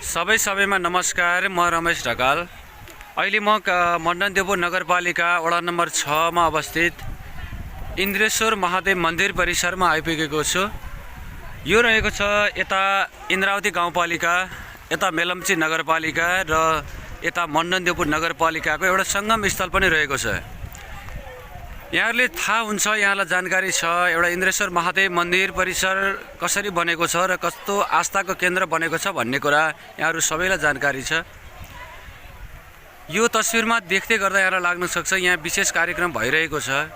सबैमा नमस्कार। म रमेश ढकाल। अहिले म मण्डनदेवपुर नगरपालिका वडा नम्बर 6 मा अवस्थित इन्द्रेश्वर महादेव मन्दिर परिसरमा आइपुगेको छु। यो रहेको छ यता इन्द्रावती गाउँपालिका, यता मेलम्ची नगरपालिका र यता मण्डनदेवपुर नगरपालिकाको एउटा सङ्गम स्थल पनि रहेको छ। यहाँहरूले थाहा हुन्छ, यहाँलाई जानकारी छ, एउटा इन्द्रेश्वर महादेव मन्दिर परिसर कसरी बनेको छ र कस्तो आस्थाको केन्द्र बनेको छ भन्ने कुरा यहाँहरू सबैलाई जानकारी छ। यो तस्विरमा देख्दै गर्दा यहाँलाई लाग्न सक्छ यहाँ विशेष कार्यक्रम भइरहेको छ।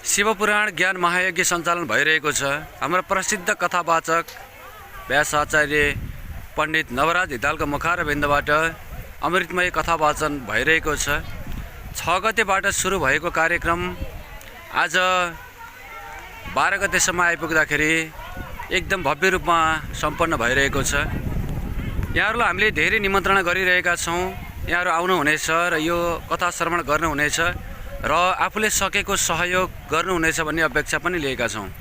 शिवपुराण ज्ञान महायज्ञ सञ्चालन भइरहेको छ। हाम्रो प्रसिद्ध कथावाचक व्यास आचार्य पण्डित नवराज हितालको मुखारबिन्दबाट अमृतमय कथावाचन भइरहेको छ। 6 गतेबाट सुरु भएको कार्यक्रम आज 12 गतेसम्म आइपुग्दाखेरि एकदम भव्य रूपमा सम्पन्न भइरहेको छ। यहाँहरूलाई हामीले धेरै निमन्त्रणा गरिरहेका छौँ। यहाँहरू आउनुहुनेछ र यो कथा श्रवण गर्नुहुनेछ र आफूले सकेको सहयोग गर्नुहुनेछ भन्ने अपेक्षा पनि लिएका छौँ।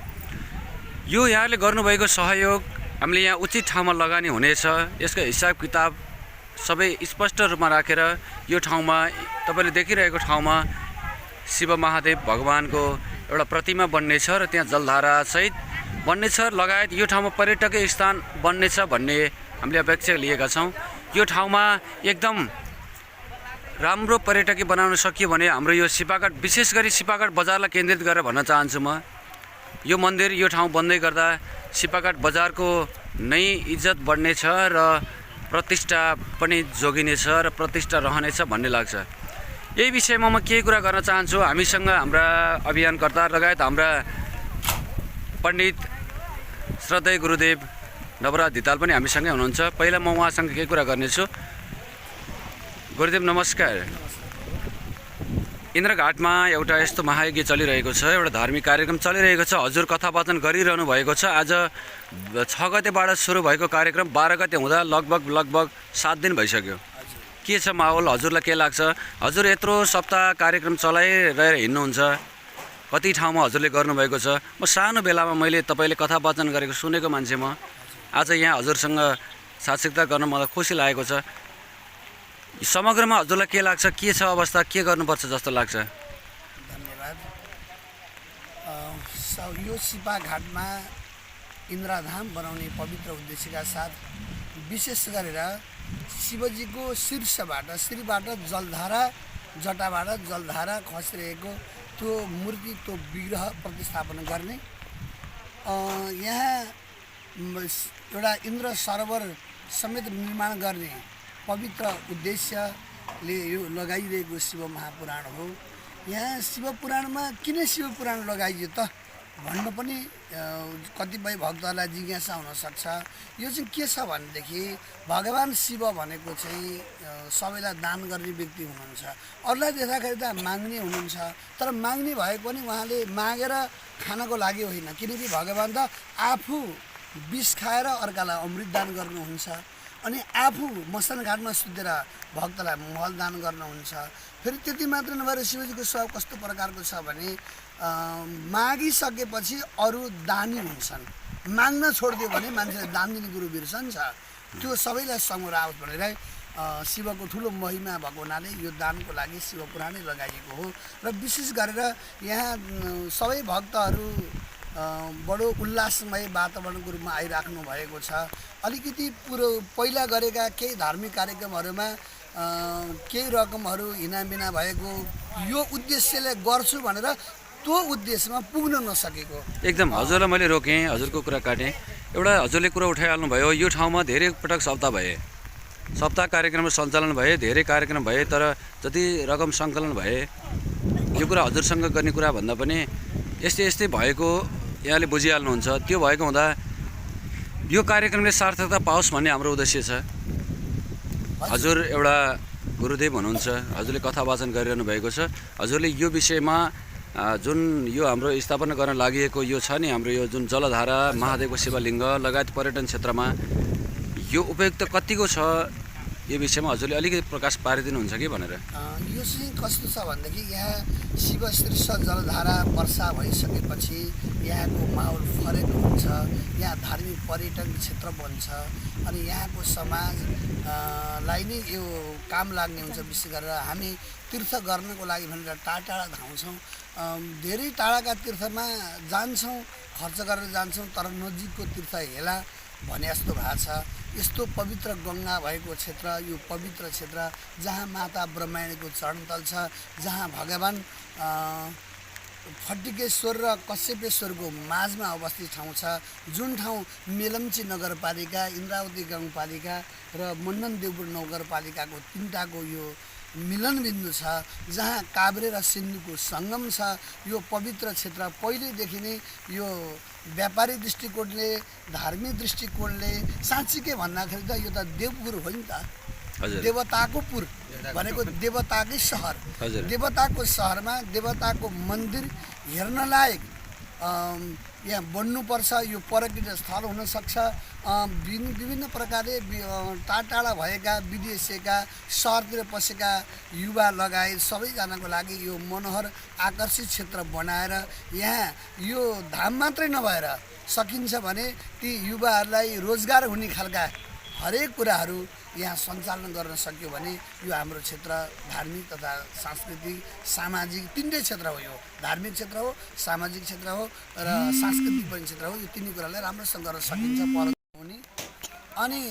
यो यहाँले गर्नुभएको सहयोग हामीले यहाँ उचित ठाउँमा लगानी हुनेछ। यसको हिसाब किताब सबै स्पष्ट रूपमा राखेर यो ठाउँमा तपाईँले देखिरहेको ठाउँमा शिव महादेव भगवानको एउटा प्रतिमा बन्नेछ र त्यहाँ जलधारा सहित बन्नेछ लगायत यो ठाउँमा पर्यटकीय स्थान बन्नेछ भन्ने हामीले अपेक्षा लिएका छौँ। यो ठाउँमा एकदम राम्रो पर्यटकीय बनाउन सकियो भने हाम्रो यो सिपाघाट, विशेष गरी सिपाघाट बजारलाई केन्द्रित गरेर भन्न चाहन्छु म। यो मन्दिर, यो ठाउँ बन्दै गर्दा सिपाघाट बजारको नै इज्जत बढ्नेछ र प्रतिष्ठा पनि जोगिनेछ र प्रतिष्ठा रहनेछ भन्ने लाग्छ। यही विषयमा म केही कुरा गर्न चाहन्छु। हामीसँग हाम्रा अभियानकर्ता लगायत हाम्रा पण्डित श्रद्धेय गुरुदेव नवराज हिताल पनि हामीसँगै हुनुहुन्छ। पहिला म उहाँसँग केही कुरा गर्नेछु। गुरुदेव नमस्कार। इन्द्रघाटमा एउटा यस्तो महायज्ञ चलिरहेको छ, एउटा धार्मिक कार्यक्रम चलिरहेको छ, हजुर कथावाचन गरिरहनु भएको छ। आज 6 गतेबाट सुरु भएको कार्यक्रम 12 गते हुँदा लगभग 7 दिन भइसक्यो। के छ माहौल, हजुरलाई के लाग्छ? हजुर यत्रो सप्ताह कार्यक्रम चलाइरहेर हिँड्नुहुन्छ, कति ठाउँमा हजुरले गर्नुभएको छ। म सानो बेलामा मैले तपाईँले कथावाचन गरेको सुनेको मान्छे म। आज यहाँ हजुरसँग साक्षात्कार गर्न मलाई खुसी लागेको छ। समग्रमा हजुरलाई के लाग्छ, के छ अवस्था, के गर्नुपर्छ जस्तो लाग्छ? धन्यवाद। यो सिपाघाटमा इन्द्रधाम बनाउने पवित्र उद्देश्यका साथ विशेष गरेर शिवजीको शीर्षबाट जटाबाट जलधारा खसिरहेको त्यो मूर्ति, त्यो विग्रह प्रतिस्थापन गर्ने, यहाँ एउटा इन्द्र सरोवर समेत निर्माण गर्ने पवित्र उद्देश्यले यो लगाइरहेको शिव महापुराण हो। यहाँ शिवपुराणमा किन शिवपुराण लगाइयो त भन्न पनि कतिपय भक्तहरूलाई जिज्ञासा हुनसक्छ। यो चाहिँ के छ भनेदेखि भगवान् शिव भनेको चाहिँ सबैलाई दान गर्ने व्यक्ति हुनुहुन्छ। अरूलाई देख्दाखेरि त माग्ने हुनुहुन्छ, तर माग्ने भए पनि उहाँले मागेर खानको लागि होइन, किनकि भगवान् त आफू विष खाएर अर्कालाई अमृत दान गर्नुहुन्छ अनि आफू मसान घाटमा सुतेर भक्तलाई महल दान गर्नुहुन्छ। फेरि त्यति मात्र नभएर शिवजीको स्वभाव कस्तो प्रकारको छ भने मागिसकेपछि अरू दानी हुन्छन्, माग्न छोडिदियो भने मान्छेले दान दिने कुरो बिर्सन्छ। त्यो सबैलाई समोर आओस् भनेर शिवको ठुलो महिमा भएको हुनाले यो दानको लागि शिवपुराणै लगाइएको हो। र विशेष गरेर यहाँ सबै भक्तहरू बडो उल्लासमय वातावरणको रूपमा आइराख्नु भएको छ। अलिकति पहिला गरेका केही धार्मिक कार्यक्रमहरूमा केही रकमहरू हिनाबिना भएको यो उद्देश्यले गर्छु भनेर त्यो उद्देश्यमा पुग्न नसकेको। एकदम हजुरलाई मैले रोकेँ, हजुरको कुरा काटेँ। एउटा हजुरले कुरा उठाइहाल्नु भयो। यो ठाउँमा धेरै पटक सप्ताह कार्यक्रम सञ्चालन भए, धेरै कार्यक्रम भए, तर जति रकम सङ्कलन भए यो कुरा हजुरसँग गर्ने कुरा भन्दा पनि यस्तै भएको यहाँले बुझिहाल्नुहुन्छ। त्यो भएको हुँदा यो कार्यक्रमले सार्थकता पाओस् भन्ने हाम्रो उद्देश्य छ। हजुर एउटा गुरुदेव हुनुहुन्छ, हजुरले कथावाचन गरिरहनु भएको छ। हजुरले यो विषयमा जुन यो हाम्रो स्थापना गर्न लागि यो छ नि, हाम्रो यो जुन जलधारा महादेवको शिवलिङ्ग लगायत पर्यटन क्षेत्रमा यो उपयुक्त कतिको छ यो विषयमा हजुरले अलिकति प्रकाश पारिदिनुहुन्छ कि भनेर। यो चाहिँ कस्तो छ भनेदेखि यहाँ शिव शीर्ष जलधारा वर्षा भइसकेपछि यहाँको माहौल फरक हुन्छ, यहाँ धार्मिक पर्यटन क्षेत्र बन्छ अनि यहाँको समाजलाई नै यो काम लाग्ने हुन्छ। विशेष गरेर हामी तीर्थ गर्नको लागि भनेर टाढा टाढा धाउँछौँ, धेरै टाढाका तीर्थमा जान्छौँ, खर्च गरेर जान्छौँ, तर नजिकको तीर्थ हेला भने जस्तो भएको छ। यस्तो पवित्र गङ्गा भएको क्षेत्र, यो पवित्र क्षेत्र जहाँ माता ब्रह्माण्डको चरणतल छ, जहाँ भगवान् फटिकेश्वर र कश्यपेश्वरको माझमा अवस्थित ठाउँ छ, जुन ठाउँ मेलम्ची नगरपालिका, इन्द्रावती गाउँपालिका र मण्डनदेवपुर नगरपालिकाको तिनटाको यो मिलन बिन्दु छ, जहाँ काभ्रे र सिन्धुको सङ्गम छ। यो पवित्र क्षेत्र पहिलेदेखि नै यो व्यापारिक दृष्टिकोणले, धार्मिक दृष्टिकोणले साँच्चीकै भन्दाखेरि त यो त देवपुर हो नि त, देवताको पुर भनेको देवताकै सहर, देवताको सहरमा देवताको मन्दिर हेर्न लायक यहाँ बन्नुपर्छ। यो पर्यटन स्थल हुनसक्छ। विभिन्न प्रकारले टाढा भएका विदेशीका सहरतिर पसेका युवा लगायत सबैजनाको लागि यो मनोहर आकर्षित क्षेत्र बनाएर यहाँ यो धाम मात्रै नभएर सकिन्छ भने ती युवाहरूलाई रोजगार हुने खालका हरेक कुराहरू यहाँ सञ्चालन गर्न सक्यो भने यो हाम्रो क्षेत्र धार्मिक तथा सांस्कृतिक सामाजिक तिनटै क्षेत्र हो। यो धार्मिक क्षेत्र हो, सामाजिक क्षेत्र हो र सांस्कृतिक पनि क्षेत्र हो। यो तिनै कुरालाई राम्रोसँग गर्न सकिन्छ हुने अनि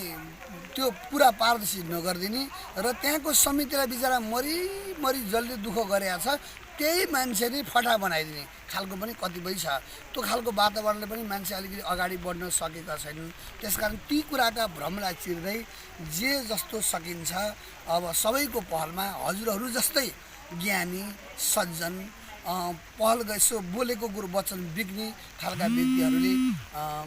त्यो पुरा पारदर्शी नगरिदिने र त्यहाँको समितिलाई बिचरा मरी जसले दुःख गरेको छ त्यही मान्छे नै फटा बनाइदिने खालको पनि कतिपय छ। त्यो खालको वातावरणले पनि मान्छे अलिकति अगाडि बढ्न सकेका छैनन्। त्यसकारण ती कुराका भ्रमलाई चिर्दै जे जस्तो सकिन्छ अब सबैको पहलमा हजुरहरू जस्तै ज्ञानी सज्जन पहल यसो बोलेको कुरो वचन बिग्ने खालका व्यक्तिहरूले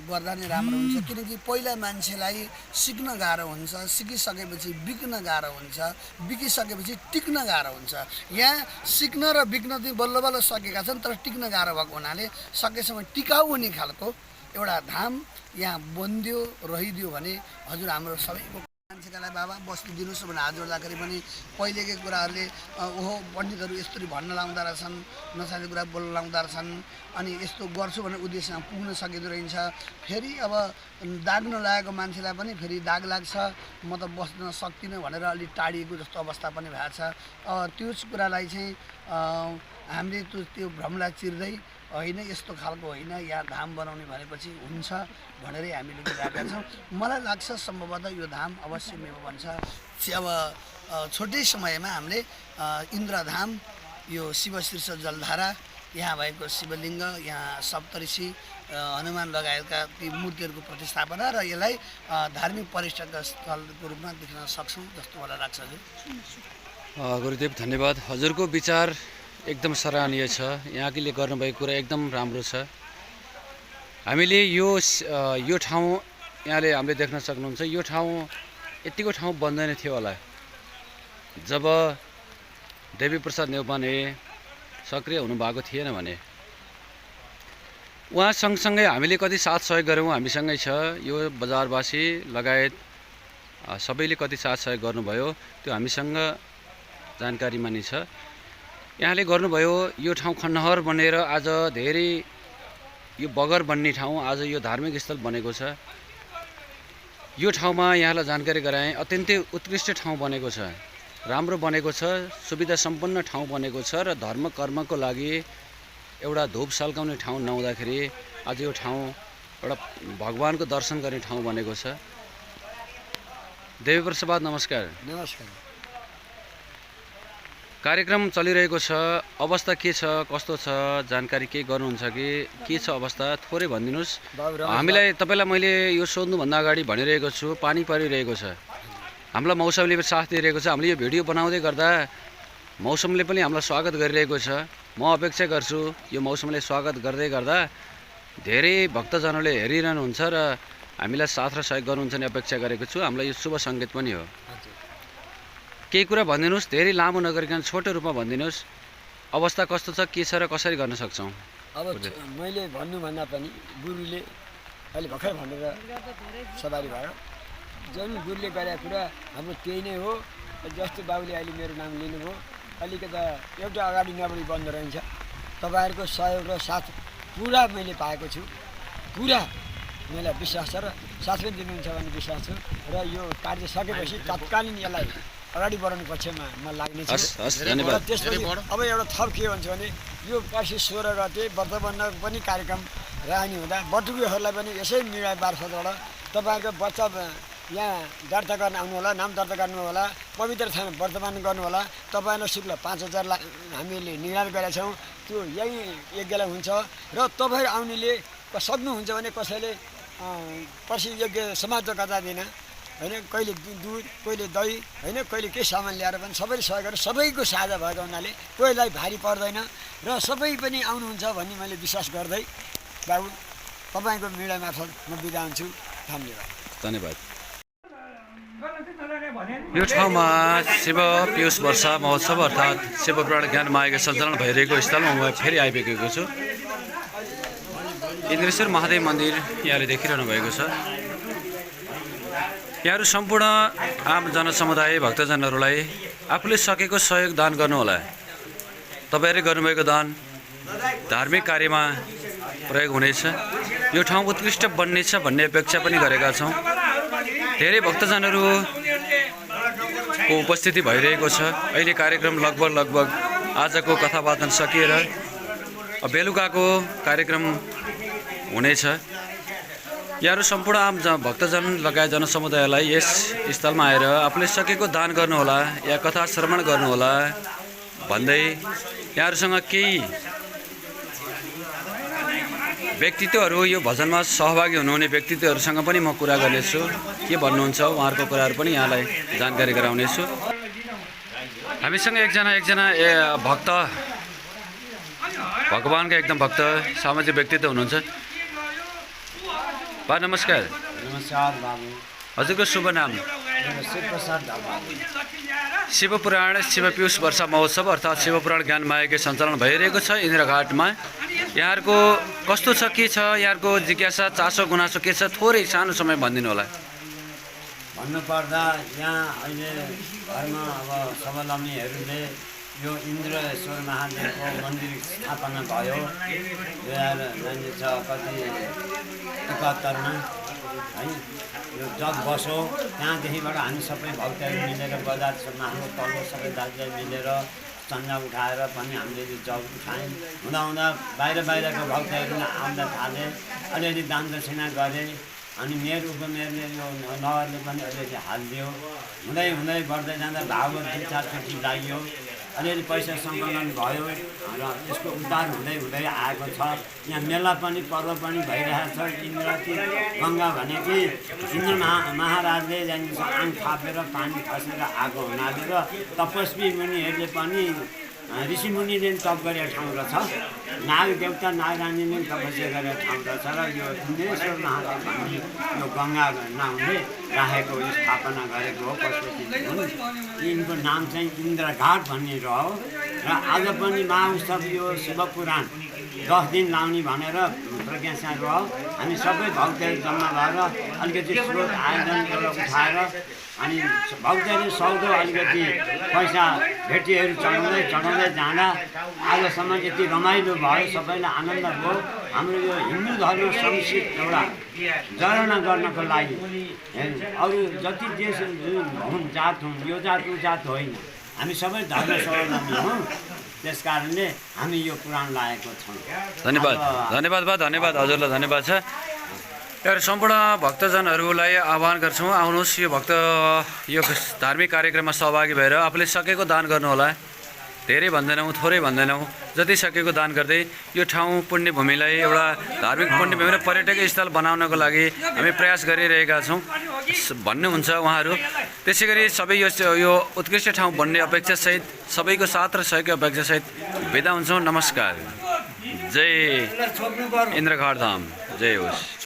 गर्दा नै राम्रो हुन्छ। किनकि पहिला मान्छेलाई सिक्न गाह्रो हुन्छ, सिकिसकेपछि बिक्न गाह्रो हुन्छ, बिकिसकेपछि टिक्न गाह्रो हुन्छ। यहाँ सिक्न र बिक्न चाहिँ बल्ल बल्ल सकेका छन्, तर टिक्न गाह्रो भएको हुनाले सकेसम्म टिकाउ हुने खालको एउटा धाम यहाँ बनिदियो रहिदियो भने हजुर हाम्रो सबैको मान्छेका लागि बाबा बस्नु दिनुहोस् भने हात जोड्दाखेरि पनि पहिलेकै कुराहरूले ओहो पण्डितहरू यस्तरी भन्न लाउँदो रहेछन्, नचाहिने कुरा बोल्न लाउँदो रहेछन् अनि यस्तो गर्छु भने उद्देश्यमा पुग्न सकिँदो रहेछ। फेरि अब दाग नलागेको मान्छेलाई पनि फेरि दाग लाग्छ, म त बस्न सक्दिनँ भनेर अलिक टाढिएको जस्तो अवस्था पनि भएको छ। त्यो कुरालाई चाहिँ हामीले त्यो भ्रमलाई चिर्दै होइन यस्तो खालको होइन, यहाँ धाम बनाउने भनेपछि हुन्छ भनेरै हामीले गइरहेका छौँ। मलाई लाग्छ सम्भवतः यो धाम अवश्य मेव बन्छ। अब छोटै समयमा हामीले इन्द्रधाम, यो शिवशीर्ष जलधारा, यहाँ भएको शिवलिङ्ग, यहाँ सप्तऋषि, हनुमान लगायतका ती मूर्तिहरूको प्रतिस्थापना र यसलाई धार्मिक पर्यटक स्थलको रूपमा देख्न सक्छौँ जस्तो मलाई लाग्छ। हजुर गुरुदेव धन्यवाद। हजुरको विचार एकदम सराहनीय छ। यहाँले गर्नुभएको कुरा एकदम राम्रो छ। हामीले यो ठाउँ यहाँले हामीले देख्न सक्नुहुन्छ, यो ठाउँ यतिको ठाउँ बन्दैन थियो होला जब देवीप्रसाद नेउपाने सक्रिय हुनुभएको थिएन भने। उहाँ सँगसँगै हामीले कति साथ सहयोग गऱ्यौँ, हामीसँगै छ। यो बजारवासी लगायत सबैले कति साथ सहयोग गर्नुभयो त्यो हामीसँग जानकारीमा नै छ। यहाँले गर्नुभयो यो ठाउँ खण्डहर बनेर आज धेरै यो बगर बन्ने ठाउँ आज यो धार्मिक स्थल बनेको छ। यो ठाउँमा यहाँलाई जानकारी गराएँ, अत्यन्तै उत्कृष्ट ठाउँ बनेको छ, राम्रो बनेको छ, सुविधा सम्पन्न ठाउँ बनेको छ र धर्म कर्मको लागि एउटा धूप सल्काउने ठाउँ नहुँदाखेरि आज यो ठाउँ एउटा भगवानको दर्शन गर्ने ठाउँ बनेको छ। देवीप्रसाद नमस्कार। नमस्कार। कार्यक्रम चलिरहेको छ, अवस्था के छ कस्तो छ जानकारी केही गर्नुहुन्छ कि के छ अवस्था थोरै भनिदिनुहोस् हामीलाई। तपाईँलाई मैले यो सोध्नुभन्दा अगाडि भनिरहेको छु, पानी परिरहेको छ, हामीलाई मौसमले साथ दिइरहेको छ। हामीले यो भिडियो बनाउँदै गर्दा मौसमले पनि हामीलाई स्वागत गरिरहेको छ। म अपेक्षा गर्छु यो मौसमले स्वागत गर्दै गर्दा धेरै भक्तजनहरूले हेरिरहनुहुन्छ र हामीलाई साथ र सहयोग गर्नुहुन्छ नि अपेक्षा गरेको छु। हामीलाई यो शुभ सङ्केत पनि हो। केही कुरा भनिदिनुहोस्, धेरै लामो नगरिकन छोटो रूपमा भनिदिनुहोस्, अवस्था कस्तो छ, के छ र कसरी गर्न सक्छौँ। अब मैले भन्नुभन्दा पनि गुरुले अहिले भर्खर भनेर सवारी भयो। जुन गुरुले गरेको कुरा हाम्रो त्यही नै हो। जस्तो बाबुले अहिले मेरो नाम लिनुभयो, अलिकता एउटा अगाडि नबढी बन्द रहन्छ। तपाईँहरूको सहयोग र साथ पुरा मैले पाएको छु, पुरा मलाई विश्वास छ र साथ पनि दिनुहुन्छ भन्ने विश्वास छु। र यो कार्य सकेपछि तत्कालीन यसलाई अगाडि बढाउने पक्षमा म लाग्ने छु। धन्यवाद। त्यसपछि अब एउटा थप के भन्छ भने यो पर्सि 16 गते वर्धमानमा पनि कार्यक्रम रहने हुँदा बटुकेहरूलाई पनि यसै मिडिया मार्फतबाट तपाईँहरूको बच्चा यहाँ दर्ता गर्न आउनु होला, नाम दर्ता गर्नु होला, पवित्र थाना वर्तमान गर्नु होला। तपाईँलाई शुल्क 5000 हामीले निर्णय गरेका छौँ। त्यो यही यज्ञ हुन्छ र तपाईँहरू आउनेले सक्नुहुन्छ भने कसैले पर्सि यज्ञ समाप्त गर्दा दिन होइन, कहिले दुध, कहिले दही होइन, कहिले केही सामान ल्याएर पनि सबैले सहयोग गरेर सबैको साझा भएको हुनाले कोहीलाई भारी पर्दैन र सबै पनि आउनुहुन्छ भन्ने मैले विश्वास गर्दै बाबु तपाईँको मिडिया मार्फत म बिदा हुन्छु। धन्यवाद। धन्यवाद। यो ठाउँमा शिव पियुष वर्षा महोत्सव अर्थात् शिवपुराण ज्ञान मायाको सञ्चालन भइरहेको स्थलमा म फेरि आइपुगेको छु। इन्द्रेश्वर महादेव मन्दिर यहाँले देखिरहनु भएको छ। यहाँहरू सम्पूर्ण आम जनसमुदाय भक्तजनहरूलाई आफूले सकेको सहयोग दान गर्नुहोला। तपाईँहरूले गर्नुभएको दान धार्मिक कार्यमा प्रयोग हुनेछ। यो ठाउँ उत्कृष्ट बन्नेछ भन्ने अपेक्षा पनि गरेका छौँ। धेरै भक्तजनहरूको उपस्थिति भइरहेको छ। अहिले कार्यक्रम लगभग आजको कथावाचन सकिएर बेलुकाको कार्यक्रम हुनेछ। यहाँहरू सम्पूर्ण आम भक्तजन लगायत जनसमुदायलाई यस स्थलमा आएर आफूले सकेको दान गर्नुहोला या कथा श्रवण गर्नुहोला भन्दै यहाँहरूसँग केही व्यक्तित्वहरू यो भजनमा सहभागी हुनुहुने व्यक्तित्वहरूसँग पनि म कुरा गर्नेछु। के भन्नुहुन्छ उहाँहरूको कुराहरू पनि यहाँलाई जानकारी गराउनेछु। हामीसँग एकजना भक्त, भगवान्का एकदम भक्त सामाजिक व्यक्तित्व हुनुहुन्छ। बा नमस्कार। नमस्कार बाबु। हजुरको शुभ नाम? शिवप्रसाद ढकाल। शिवपुराण शिव पियुष वर्षा महोत्सव अर्थात् शिवपुराण ज्ञान मायाको सञ्चालन भइरहेको छ इन्द्रघाटमा। यहाँहरूको कस्तो छ, के छ, यहाँहरूको जिज्ञासा चासो गुनासो के छ, थोरै सानो समय भनिदिनु होला। भन्नुपर्दा यहाँ अहिले घरमा अब स्वावलम्बीहरूले यो इन्द्रेश्वर महादेवको मन्दिर स्थापना भयो 2071मा है। यो जग बसो त्यहाँदेखिबाट हामी सबै भक्तहरू मिलेर बजारसम्म हाम्रो तल्लो सबै दाजुभाइ मिलेर चन्दा उठाएर पनि हामीले यो जग उठायौँ। हुँदा बाहिरका भक्तहरू आउँदा थाले, अलिअलि दान दक्षिणा गरे। अनि मेयर उपमेयरले यो नगरले पनि अलिअलि हालिदियो। हुँदै बढ्दै जाँदा भागवत 2-4 लाग्यो। अलिअलि पैसा सङ्कलन भयो र यसको उद्धार हुँदै आएको छ। यहाँ मेला पनि पर्व पनि भइरहेको छ। इन्द्रकी गङ्गा भनेकी इन्द्र महाराजले आङ थापेर पानी खसेर आएको हुनाले र तपस्वी मुनिहरूले पनि ऋषिमुनिले तप गरेको ठाउँ रहेछ। नाग देवता नागरानीले तपस्या गरेको ठाउँ रहेछ र यो इन्द्रेश्वर महादेव भन्ने यो गङ्गा नामले राखेको स्थापना गरेको हो। पशुपति हुन्। यिनको नाम चाहिँ इन्द्रघाट भन्ने रह्यो र आज पनि महाउत्सव यो शिवपुराण 10 दिन लाउने भनेर प्रज्ञा रह्यो। हामी सबै भक्तहरू जम्मा भएर अलिकति स्रोत आयोजन गरेर उठाएर अनि भक्तहरूले सक्दो अलिकति पैसा भेटीहरू चढाउँदै जाँदा आजसम्म यति रमाइलो भयो, सबैलाई आनन्द भयो। हाम्रो यो हिन्दू धर्म संस्कृत एउटा जगेर्ना गर्नको लागि अरू जति देश हुन् जात हुन्, यो जात ऊ जात होइन, हामी सबै धर्म स्वावलम्बी हौँ। त्यस कारणले हामी यो पुराण लागेको छौँ। धन्यवाद। धन्यवाद बा, धन्यवाद हजुरलाई धन्यवाद छ। र सम्पूर्ण भक्तजनहरूलाई आह्वान गर्छौँ, आउनुहोस् यो यो धार्मिक कार्यक्रममा सहभागी भएर आफूले सकेको दान गर्नुहोला। धेरै भन्दैनौँ, थोरै भन्दैनौँ, जति सकेको दान गर्दै यो ठाउँ पुण्यभूमिलाई एउटा धार्मिक पुण्यभूमि र पर्यटकीय स्थल बनाउनको लागि हामी प्रयास गरिरहेका छौँ भन्नुहुन्छ उहाँहरू। त्यसै गरी सबै यो उत्कृष्ट ठाउँ बन्ने अपेक्षासहित सबैको साथ र सहयोगको अपेक्षासहित बिदा हुन्छौँ। नमस्कार। जय इन्द्रघाट धाम, जय होस्।